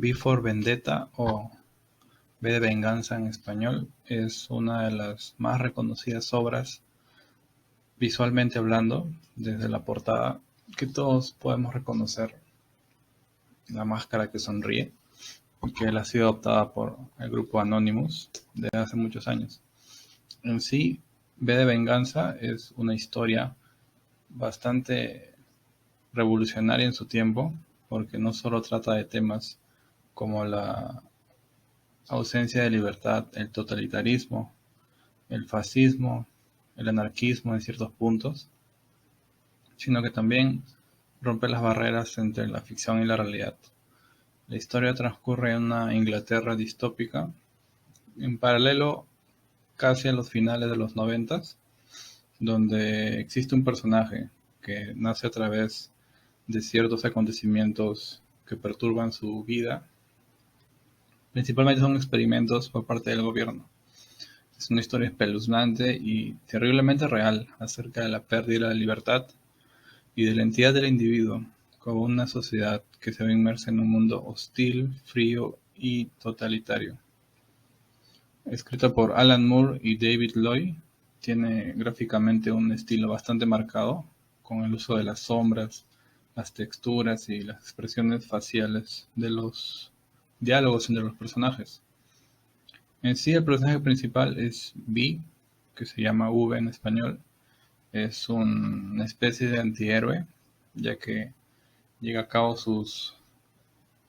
V for Vendetta o V de Venganza en español es una de las más reconocidas obras visualmente hablando, desde la portada, que todos podemos reconocer la máscara que sonríe y que él ha sido adoptada por el grupo Anonymous desde hace muchos años. En sí, V de Venganza es una historia bastante revolucionaria en su tiempo, porque no solo trata de temas como la ausencia de libertad, el totalitarismo, el fascismo, el anarquismo en ciertos puntos, sino que también rompe las barreras entre la ficción y la realidad. La historia transcurre en una Inglaterra distópica, en paralelo casi a los finales de los 90, donde existe un personaje que nace a través de ciertos acontecimientos que perturban su vida. Principalmente son experimentos por parte del gobierno. Es una historia espeluznante y terriblemente real acerca de la pérdida de la libertad y de la entidad del individuo como una sociedad que se ve inmersa en un mundo hostil, frío y totalitario. Escrita por Alan Moore y David Lloyd, tiene gráficamente un estilo bastante marcado, con el uso de las sombras, las texturas y las expresiones faciales de los diálogos entre los personajes. En sí, el personaje principal es V, que se llama V en español. Es una especie de antihéroe, ya que llega a cabo sus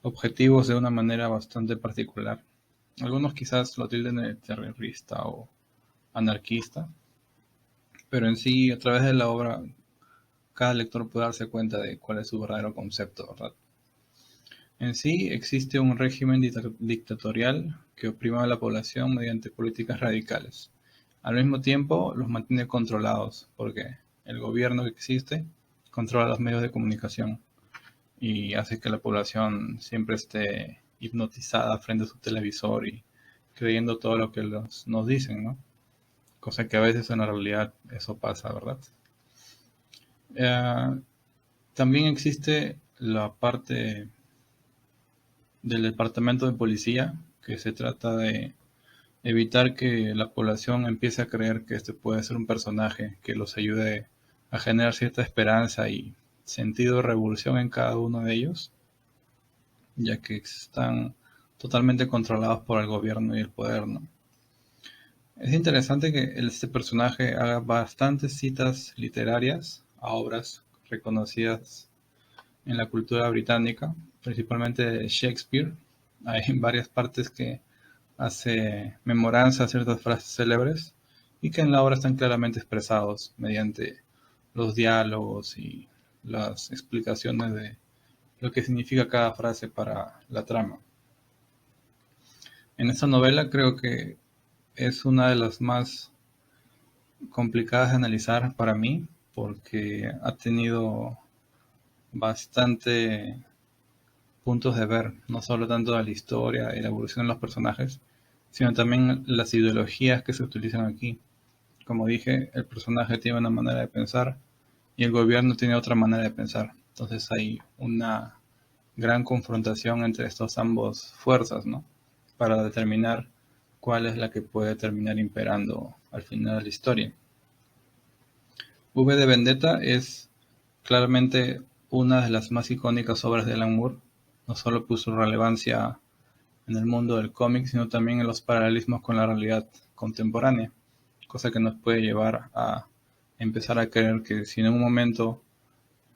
objetivos de una manera bastante particular. Algunos quizás lo tilden de terrorista o anarquista, pero en sí, a través de la obra, cada lector puede darse cuenta de cuál es su verdadero concepto, ¿verdad? En sí, existe un régimen dictatorial que oprime a la población mediante políticas radicales. Al mismo tiempo, los mantiene controlados, porque el gobierno que existe controla los medios de comunicación y hace que la población siempre esté hipnotizada frente a su televisor y creyendo todo lo que nos dicen, ¿no? Cosa que a veces en la realidad eso pasa, ¿verdad? Eh, También existe la parte del departamento de policía, que se trata de evitar que la población empiece a creer que este puede ser un personaje que los ayude a generar cierta esperanza y sentido de revolución en cada uno de ellos, ya que están totalmente controlados por el gobierno y el poder, ¿no? Es interesante que este personaje haga bastantes citas literarias a obras reconocidas en la cultura británica, principalmente de Shakespeare. Hay varias partes que hace memoranza a ciertas frases célebres y que en la obra están claramente expresados mediante los diálogos y las explicaciones de lo que significa cada frase para la trama. En esta novela creo que es una de las más complicadas de analizar para mí porque ha tenido bastante puntos de ver, no solo tanto de la historia y la evolución de los personajes, sino también las ideologías que se utilizan aquí. Como dije, el personaje tiene una manera de pensar y el gobierno tiene otra manera de pensar. Entonces hay una gran confrontación entre estos ambos fuerzas, ¿no? Para determinar cuál es la que puede terminar imperando al final de la historia. V de Vendetta es claramente una de las más icónicas obras de Alan Moore, no solo por su relevancia en el mundo del cómic, sino también en los paralelismos con la realidad contemporánea, cosa que nos puede llevar a empezar a creer que si en un momento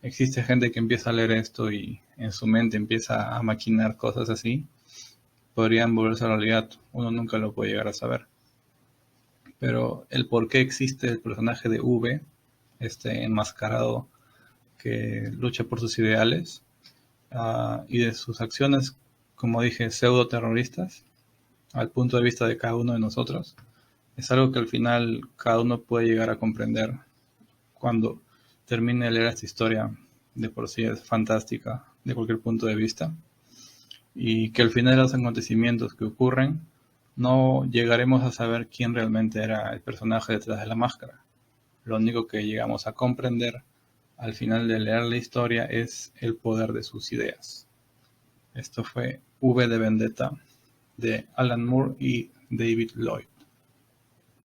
existe gente que empieza a leer esto y en su mente empieza a maquinar cosas así, podrían volverse a la realidad. Uno nunca lo puede llegar a saber. Pero el por qué existe el personaje de V, este enmascarado que lucha por sus ideales, y de sus acciones, como dije, pseudo terroristas, al punto de vista de cada uno de nosotros, es algo que al final cada uno puede llegar a comprender cuando termine de leer esta historia. De por sí es fantástica de cualquier punto de vista, y que al final de los acontecimientos que ocurren no llegaremos a saber quién realmente era el personaje detrás de la máscara. Lo único que llegamos a comprender al final de leer la historia es el poder de sus ideas. Esto fue V de Vendetta de Alan Moore y David Lloyd.